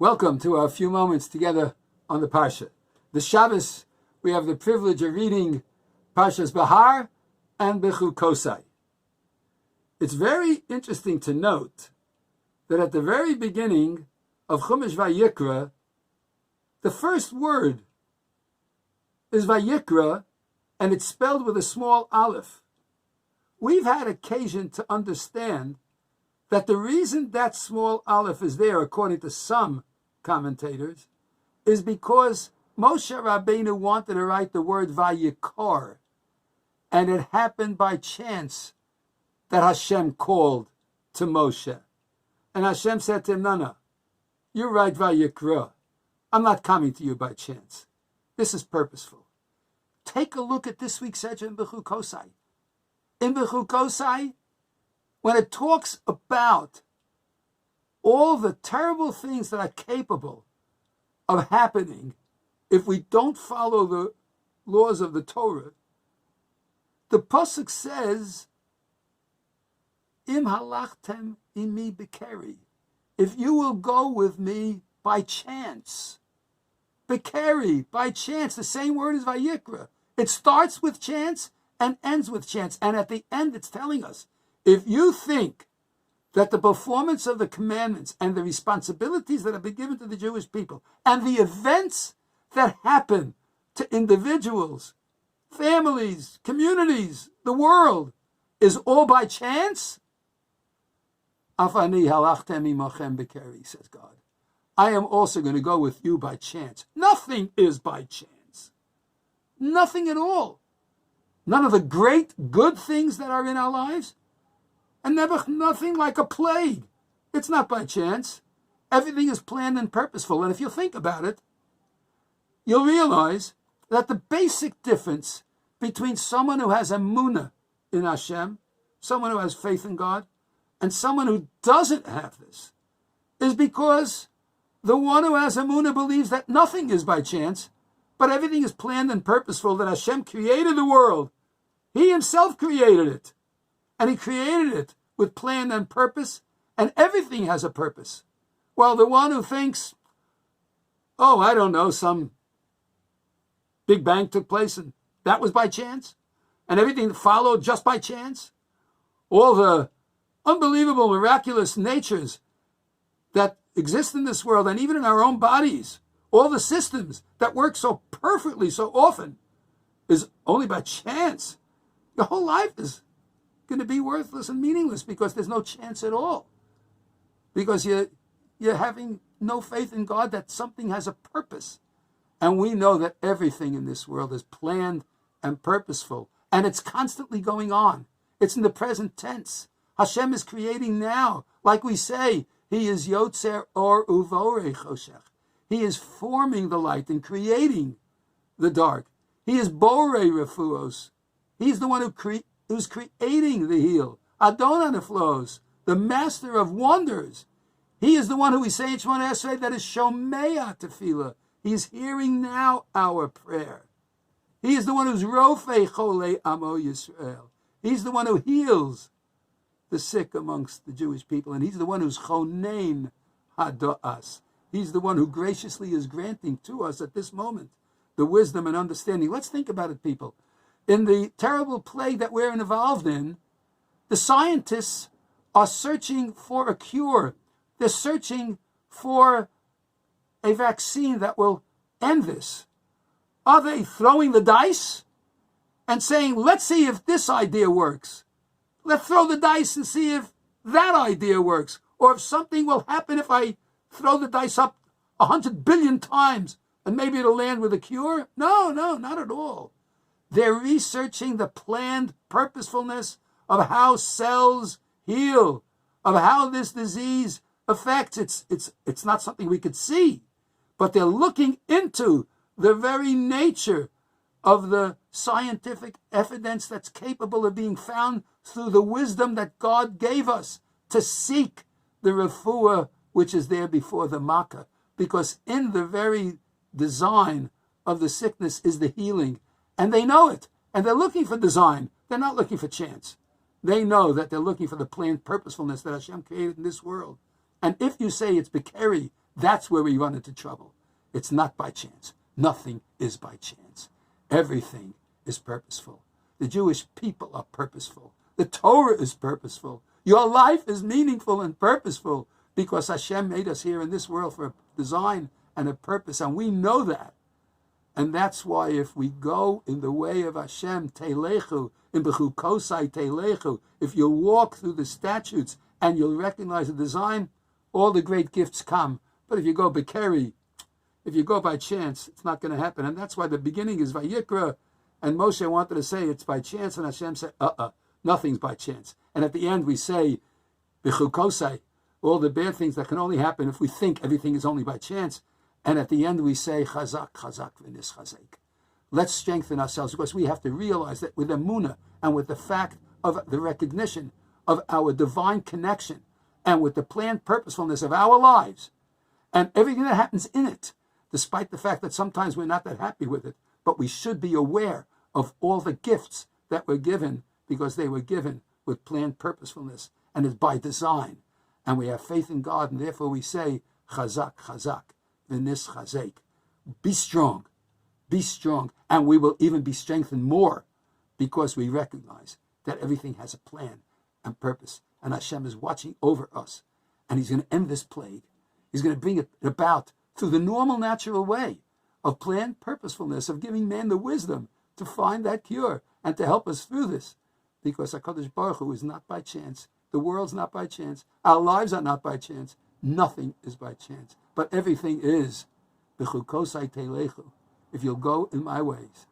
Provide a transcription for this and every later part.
Welcome to our few moments together on the Parsha. The Shabbos, we have the privilege of reading Parshas Bahar and Bechukosai. It's very interesting to note that at the very beginning of Chumash Vayikra, the first word is Vayikra, and it's spelled with a small aleph. We've had occasion to understand that the reason that small aleph is there, according to some commentators, is because Moshe Rabbeinu wanted to write the word Vayikar, and it happened by chance that Hashem called to Moshe. And Hashem said to him, no, you write Vayikra. I'm not coming to you by chance. This is purposeful. Take a look at this week's Sefer in Bechukosai. In Bechukosai, when it talks about all the terrible things that are capable of happening if we don't follow the laws of the Torah, the pasuk says, Im halachtem imi bekeri, if you will go with me by chance. Bekeri, by chance, the same word as Vayikra. It starts with chance and ends with chance. And at the end, it's telling us, if you think that the performance of the commandments and the responsibilities that have been given to the Jewish people and the events that happen to individuals, families, communities, the world, is all by chance, Afani halachtem imachem bekeri, says God. I am also going to go with you by chance. Nothing is by chance. Nothing at all. None of the great good things that are in our lives, and nothing like a plague. It's not by chance. Everything is planned and purposeful. And if you think about it, you'll realize that the basic difference between someone who has emunah in Hashem, someone who has faith in God, and someone who doesn't have this, is because the one who has emunah believes that nothing is by chance, but everything is planned and purposeful, that Hashem created the world. He himself created it. And he created it with plan and purpose, and everything has a purpose. While the one who thinks, I don't know, some big bang took place and that was by chance, and everything followed just by chance, all the unbelievable, miraculous natures that exist in this world and even in our own bodies, all the systems that work so perfectly so often, is only by chance. Your whole life is going to be worthless and meaningless because there's no chance at all. Because you're having no faith in God that something has a purpose. And we know that everything in this world is planned and purposeful. And it's constantly going on. It's in the present tense. Hashem is creating now. Like we say, He is Yotzer Or Uvore Choshech. He is forming the light and creating the dark. He is Bore Refuos. He's the one who's creating the heel. Adon Aneflos, the master of wonders. He is the one who we say in Shemona Esrei that is Shomea Tefillah. He's hearing now our prayer. He is the one who's Rofei Chole Amo Yisrael. He's the one who heals the sick amongst the Jewish people. And he's the one who's Chonein Hadoas. He's the one who graciously is granting to us at this moment the wisdom and understanding. Let's think about it, people. In the terrible plague that we're involved in, the scientists are searching for a cure. They're searching for a vaccine that will end this. Are they throwing the dice and saying, let's see if this idea works? Let's throw the dice and see if that idea works. Or if something will happen if I throw the dice up 100 billion times and maybe it'll land with a cure? No, not at all. They're researching the planned purposefulness of how cells heal, of how this disease affects. It's not something we could see, but they're looking into the very nature of the scientific evidence that's capable of being found through the wisdom that God gave us to seek the refuah which is there before the makkah, because in the very design of the sickness is the healing. And they know it. And they're looking for design. They're not looking for chance. They know that they're looking for the planned purposefulness that Hashem created in this world. And if you say it's Bekeri, That's where we run into trouble. It's not by chance. Nothing is by chance. Everything is purposeful. The Jewish people are purposeful. The Torah is purposeful. Your life is meaningful and purposeful because Hashem made us here in this world for a design and a purpose, and we know that. And that's why if we go in the way of Hashem, Teilechu, in Bechu Kosai Teilechu, if you walk through the statutes and you'll recognize the design, all the great gifts come. But if you go Bekeri, if you go by chance, it's not going to happen. And that's why the beginning is Vayikra, and Moshe wanted to say it's by chance, and Hashem said, nothing's by chance. And at the end we say, Bechu Kosai, all the bad things that can only happen if we think everything is only by chance. And at the end we say, Chazak, Chazak, v'nis Chazak. Let's strengthen ourselves, because we have to realize that with Emunah and with the fact of the recognition of our divine connection and with the planned purposefulness of our lives and everything that happens in it, despite the fact that sometimes we're not that happy with it, but we should be aware of all the gifts that were given because they were given with planned purposefulness and is by design. And we have faith in God, and therefore we say, Chazak, Chazak, v'nis Chazak. Be strong, and we will even be strengthened more because we recognize that everything has a plan and purpose, and Hashem is watching over us, and He's going to end this plague. He's going to bring it about through the normal, natural way of planned purposefulness, of giving man the wisdom to find that cure and to help us through this, because HaKadosh Baruch Hu is not by chance. The world's not by chance. Our lives are not by chance. Nothing is by chance, but everything is. B'chu kosai teilechu. If you'll go in my ways,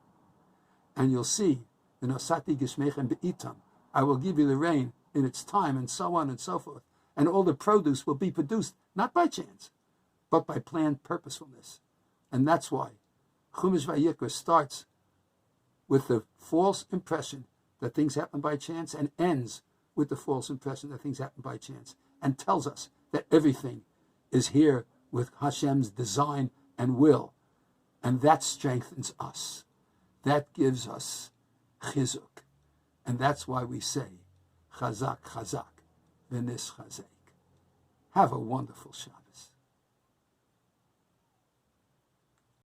and you'll see, the nosati gishmechem be'itam, I will give you the rain in its time, and so on and so forth. And all the produce will be produced, not by chance, but by planned purposefulness. And that's why Chumash Vayikra starts with the false impression that things happen by chance and ends with the false impression that things happen by chance, and tells us that everything is here with Hashem's design and will. And that strengthens us. That gives us chizuk. And that's why we say, Chazak, Chazak, v'nis Chazak. Have a wonderful Shabbat.